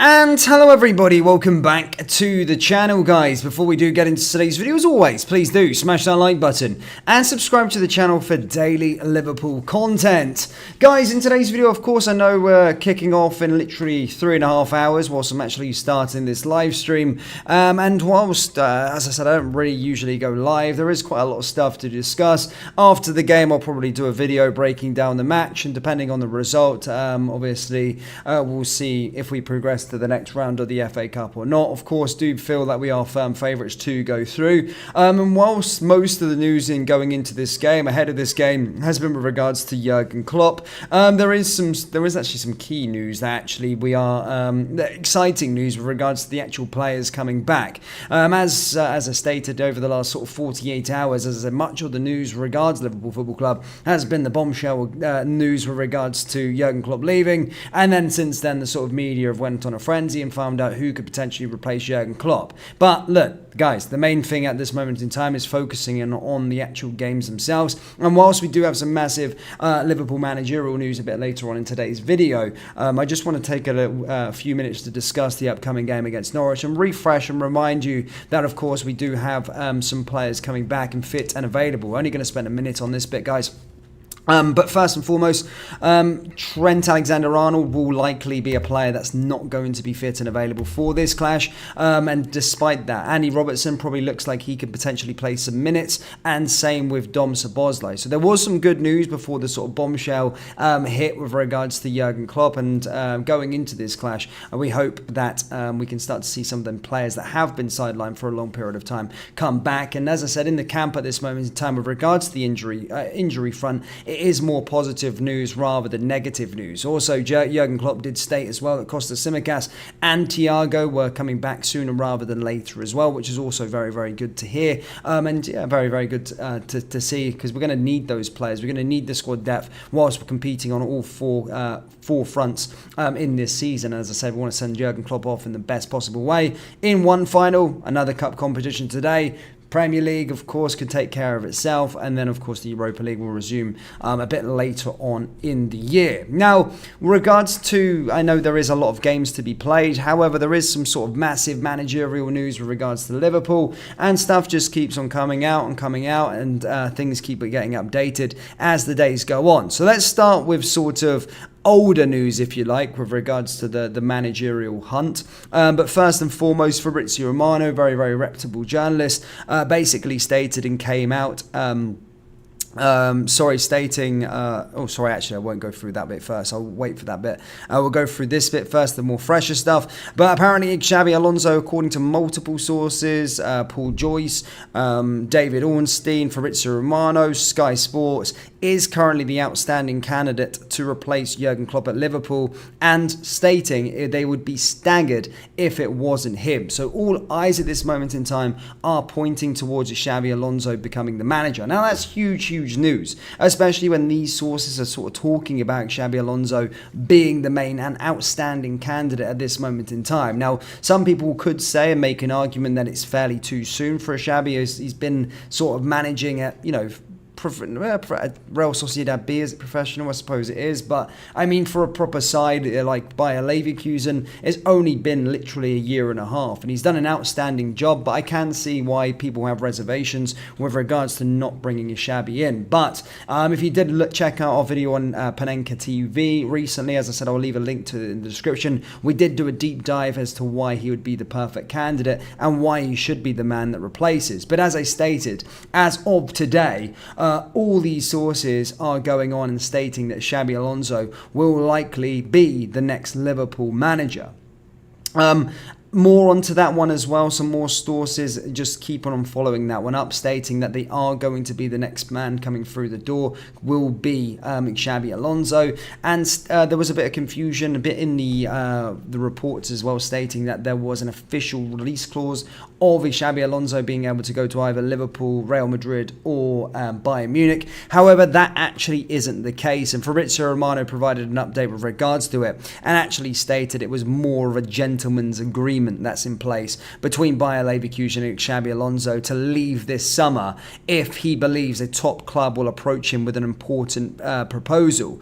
And hello everybody, welcome back to the channel guys. Before we do get into today's video, as always, please do smash that like button and subscribe to the channel for daily Liverpool content. Guys, in today's video, of course, I know we're kicking off in literally 3.5 hours whilst I'm actually starting this live stream. And whilst, as I said, I don't really usually go live, there is quite a lot of stuff to discuss. After the game, I'll probably do a video breaking down the match, and depending on the result, obviously, we'll see if we progress to the next round of the FA Cup or not. Of course, do feel that we are firm favourites to go through. And whilst most of the news in going into this game, ahead of this game, has been with regards to Jurgen Klopp, there is actually some key news that actually we are exciting news with regards to the actual players coming back. As I stated over the last sort of 48 hours, as I said, much of the news with regards to Liverpool Football Club has been the bombshell news with regards to Jurgen Klopp leaving, and then since then the sort of media have went on a frenzy and found out who could potentially replace Jurgen Klopp. But look, guys, the main thing at this moment in time is focusing in on the actual games themselves. And whilst we do have some massive Liverpool managerial news a bit later on in today's video, I just want to take a few minutes to discuss the upcoming game against Norwich and refresh and remind you that, of course, we do have some players coming back and fit and available. We're only going to spend a minute on this bit, guys. But first and foremost, Trent Alexander-Arnold will likely be a player that's not going to be fit and available for this clash. And despite that, Andy Robertson probably looks like he could potentially play some minutes, and same with Dom Szoboszlai. So there was some good news before the sort of bombshell hit with regards to Jurgen Klopp, and going into this clash, we hope that we can start to see some of them players that have been sidelined for a long period of time come back. And as I said, in the camp at this moment in time with regards to the injury front, it is more positive news rather than negative news. Also, Jurgen Klopp did state as well that Costa Tsimikas and Thiago were coming back sooner rather than later as well, which is also very, very good to hear. And yeah, very, very good to see, because we're going to need those players. We're going to need the squad depth whilst we're competing on all four fronts in this season. As I said, we want to send Jurgen Klopp off in the best possible way. In one final, another cup competition today. Premier League, of course, could take care of itself, and then, of course, the Europa League will resume a bit later on in the year. Now, with regards to, I know there is a lot of games to be played, however, there is some sort of massive managerial news with regards to Liverpool, and stuff just keeps on coming out, and things keep getting updated as the days go on. So let's start with sort of older news, if you like, with regards to the managerial hunt. But first and foremost, Fabrizio Romano, very, very reputable journalist, basically stated and came out stating, actually I won't go through that bit first, I'll wait for that bit. We'll go through this bit first, the more fresher stuff. But apparently Xabi Alonso, according to multiple sources, Paul Joyce, David Ornstein, Fabrizio Romano, Sky Sports, is currently the outstanding candidate to replace Jurgen Klopp at Liverpool, and stating they would be staggered if it wasn't him. So all eyes at this moment in time are pointing towards Xabi Alonso becoming the manager. Now that's huge news, especially when these sources are sort of talking about Xabi Alonso being the main and outstanding candidate at this moment in time. Now, some people could say and make an argument that it's fairly too soon for Xabi, as he's been sort of managing at, Real Sociedad B. Is it professional? I suppose it is, but I mean, for a proper side like Bayer Leverkusen, it's only been literally a year and a half, and he's done an outstanding job. But I can see why people have reservations with regards to not bringing Xabi in. But if you did check out our video on Panenka TV recently, as I said, I'll leave a link to it in the description. We did do a deep dive as to why he would be the perfect candidate and why he should be the man that replaces. But as I stated, as of today, all these sources are going on and stating that Xabi Alonso will likely be the next Liverpool manager. More onto that one as well. Some more sources just keep on following that one up, stating that they are going to be the next man coming through the door will be Xabi Alonso. And there was a bit of confusion, a bit in the reports as well, stating that there was an official release clause of Xabi Alonso being able to go to either Liverpool, Real Madrid or Bayern Munich. However, that actually isn't the case, and Fabrizio Romano provided an update with regards to it and actually stated it was more of a gentleman's agreement agreement that's in place between Bayer Leverkusen and Xabi Alonso to leave this summer if he believes a top club will approach him with an important proposal.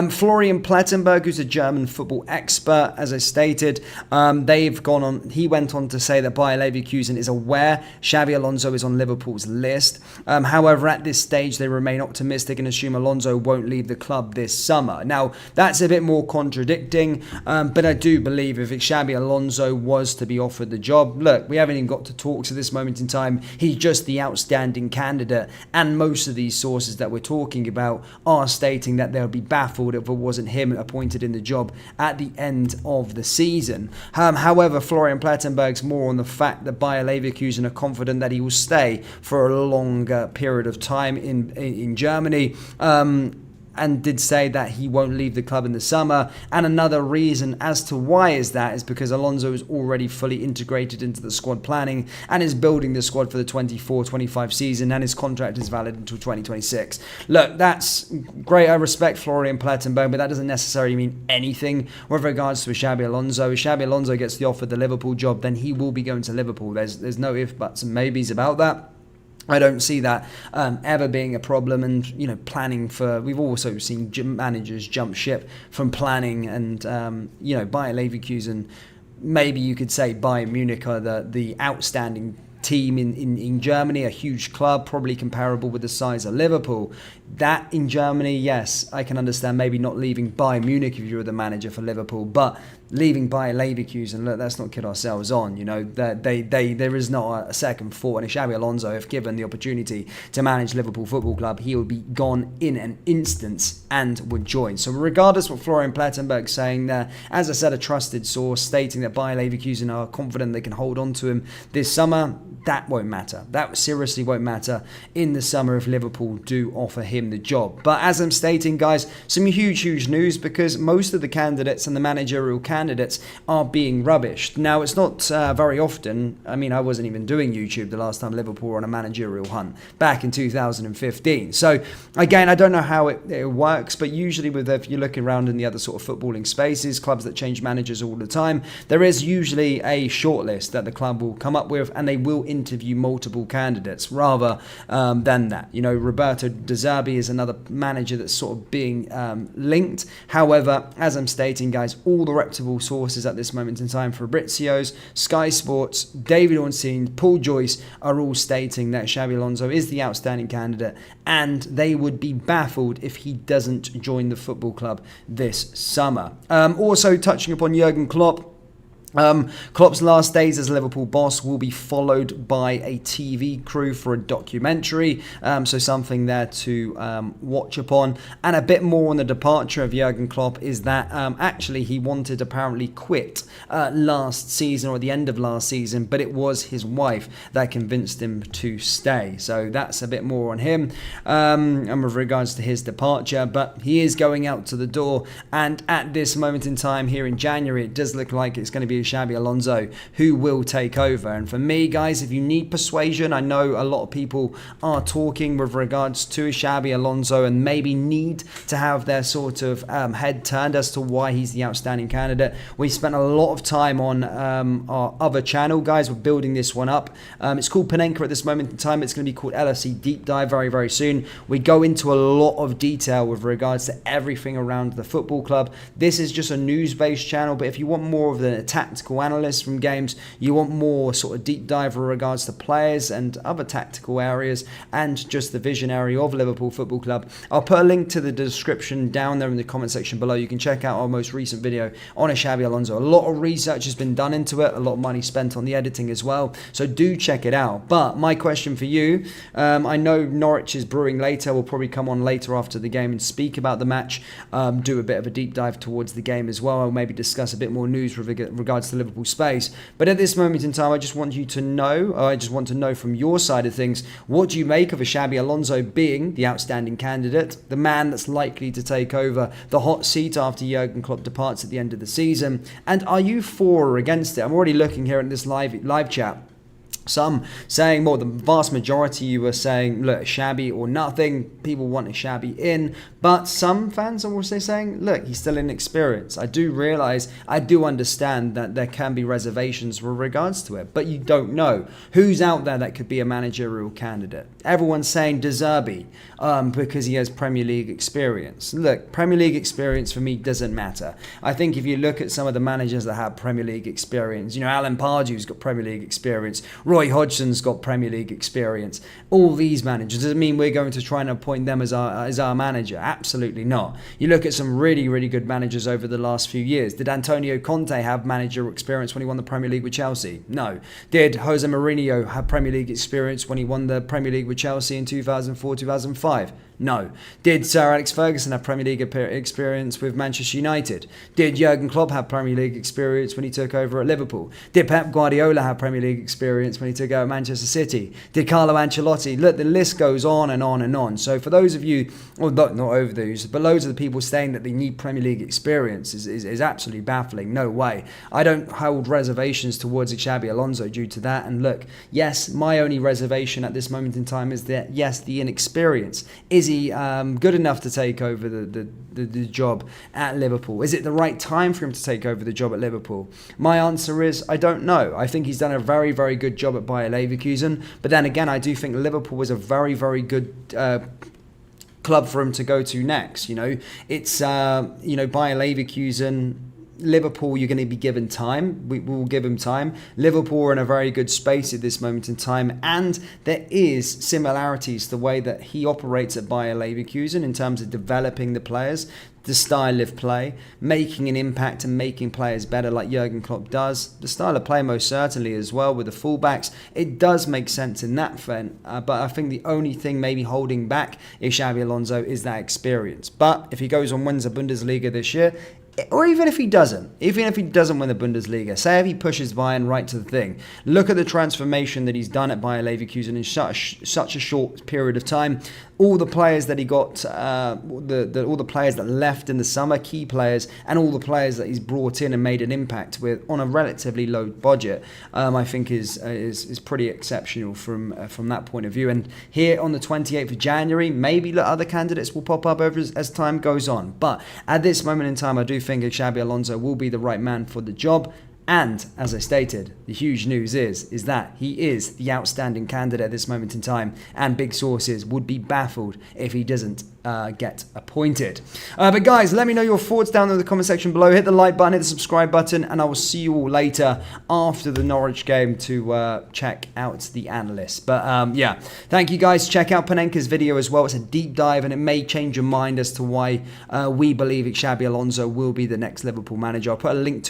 Florian Plettenberg, who's a German football expert, as I stated, he went on to say that Bayer Leverkusen is aware Xabi Alonso is on Liverpool's list. However, at this stage, they remain optimistic and assume Alonso won't leave the club this summer. Now, that's a bit more contradicting, but I do believe if Xabi Alonso was to be offered the job, look, we haven't even got to talks at this moment in time. He's just the outstanding candidate, and most of these sources that we're talking about are stating that they'll be baffled if it wasn't him appointed in the job at the end of the season. However, Florian Plettenberg's more on the fact that Bayer Leverkusen are confident that he will stay for a longer period of time in Germany. And did say that he won't leave the club in the summer. And another reason as to why is because Alonso is already fully integrated into the squad planning and is building the squad for the 24-25 season, and his contract is valid until 2026. Look, that's great. I respect Florian Plettenberg, but that doesn't necessarily mean anything with regards to Xabi Alonso. If Xabi Alonso gets the offer of the Liverpool job, then he will be going to Liverpool. There's no ifs, buts and maybes about that. I don't see that ever being a problem, and planning for. We've also seen managers jump ship from planning, and Bayer Leverkusen. Maybe you could say Bayern Munich are the outstanding team in Germany, a huge club, probably comparable with the size of Liverpool. That in Germany, yes, I can understand maybe not leaving Bayern Munich if you're the manager for Liverpool, but leaving Bayer Leverkusen, look, let's not kid ourselves on. There is not a second thought. And if Xabi Alonso, if given the opportunity to manage Liverpool Football Club, he would be gone in an instant and would join. So regardless what Florian Plettenberg saying there, as I said, a trusted source stating that Bayer Leverkusen are confident they can hold on to him this summer, that won't matter. That seriously won't matter in the summer if Liverpool do offer him the job. But as I'm stating, guys, some huge news, because most of the candidates and the managerial candidates are being rubbished. Now, it's not very often. I mean, I wasn't even doing YouTube the last time Liverpool were on a managerial hunt back in 2015. So again, I don't know how it works, but usually if you're looking around in the other sort of footballing spaces, clubs that change managers all the time, there is usually a shortlist that the club will come up with, and they will interview multiple candidates rather than that. Roberto De Zerbi is another manager that's sort of being linked. However, as I'm stating, guys, all the reputable sources at this moment in time, Fabricio's, Sky Sports, David Ornstein, Paul Joyce, are all stating that Xabi Alonso is the outstanding candidate, and they would be baffled if he doesn't join the football club this summer. Also touching upon Jurgen Klopp, Klopp's last days as Liverpool boss will be followed by a TV crew for a documentary, so something there to watch upon. And a bit more on the departure of Jurgen Klopp is that actually he wanted apparently quit last season, or at the end of last season, but it was his wife that convinced him to stay. So that's a bit more on him and with regards to his departure, but he is going out to the door, and at this moment in time here in January, it does look like it's going to be Xabi Alonso who will take over. And for me, guys, if you need persuasion, I know a lot of people are talking with regards to Xabi Alonso and maybe need to have their sort of head turned as to why he's the outstanding candidate. We spent a lot of time on our other channel, guys. We're building this one up. It's called Panenka at this moment in time. It's going to be called LFC Deep Dive very soon. We go into a lot of detail with regards to everything around the football club. This is just a news-based channel, but if you want more of the tactical analysts from games, you want more sort of deep dive with regards to players and other tactical areas, and just the visionary of Liverpool Football Club, I'll put a link to the description down there in the comment section below. You can check out our most recent video on Xabi Alonso. A lot of research has been done into it, a lot of money spent on the editing as well, so do check it out. But my question for you, I know Norwich is brewing later. We'll probably come on later after the game and speak about the match, do a bit of a deep dive towards the game as well. I'll maybe discuss a bit more news with regards to Liverpool space. But at this moment in time, I just want to know from your side of things, what do you make of Xabi Alonso being the outstanding candidate, the man that's likely to take over the hot seat after Jurgen Klopp departs at the end of the season? And are you for or against it? I'm already looking here at this live chat. Some saying, well, the vast majority you were saying, look, Xabi or nothing. People want a Xabi in. But some fans are also saying, look, he's still inexperienced. I do realise, I do understand that there can be reservations with regards to it. But you don't know who's out there that could be a managerial candidate. Everyone's saying De Zerbi because he has Premier League experience. Look, Premier League experience for me doesn't matter. I think if you look at some of the managers that have Premier League experience, Alan Pardew's got Premier League experience. Roy Hodgson's got Premier League experience. All these managers, doesn't mean we're going to try and appoint them as our manager. Absolutely not. You look at some really, really good managers over the last few years. Did Antonio Conte have managerial experience when he won the Premier League with Chelsea? No. Did Jose Mourinho have Premier League experience when he won the Premier League with Chelsea in 2004-2005? No. Did Sir Alex Ferguson have Premier League experience with Manchester United? Did Jurgen Klopp have Premier League experience when he took over at Liverpool? Did Pep Guardiola have Premier League experience when he took over at Manchester City? Did Carlo Ancelotti? Look, the list goes on and on and on. So for those of you, well, not over those, but loads of the people saying that they need Premier League experience is absolutely baffling. No way. I don't hold reservations towards Xabi Alonso due to that. And look, yes, my only reservation at this moment in time is that, yes, the inexperience. Is he good enough to take over the job at Liverpool? Is it the right time for him to take over the job at Liverpool? My answer is, I don't know. I think he's done a very, very good job at Bayer Leverkusen. But then again, I do think Liverpool was a very, very good club for him to go to next. It's Bayer Leverkusen. Liverpool, you're going to be given time. We will give him time. Liverpool are in a very good space at this moment in time, and there is similarities to the way that he operates at Bayer Leverkusen in terms of developing the players, the style of play, making an impact and making players better like Jurgen Klopp does. The style of play most certainly as well with the fullbacks. It does make sense in that front, but I think the only thing maybe holding back Xabi Alonso is that experience. But if he goes and wins the Bundesliga this year, or even if he doesn't win the Bundesliga, say if he pushes Bayern right to the thing, look at the transformation that he's done at Bayer Leverkusen in such a short period of time. All the players that he got, all the players that left in the summer, key players, and all the players that he's brought in and made an impact with on a relatively low budget, I think is pretty exceptional from that point of view. And here on the 28th of January, maybe other candidates will pop up as time goes on. But at this moment in time, I do think Xabi Alonso will be the right man for the job. And as I stated, the huge news is that he is the outstanding candidate at this moment in time, and big sources would be baffled if he doesn't get appointed. But guys, let me know your thoughts down in the comment section below. Hit the like button, hit the subscribe button, and I will see you all later after the Norwich game to check out the analysts. But yeah, thank you guys. Check out Panenka's video as well. It's a deep dive, and it may change your mind as to why we believe Xabi Alonso will be the next Liverpool manager. I'll put a link to it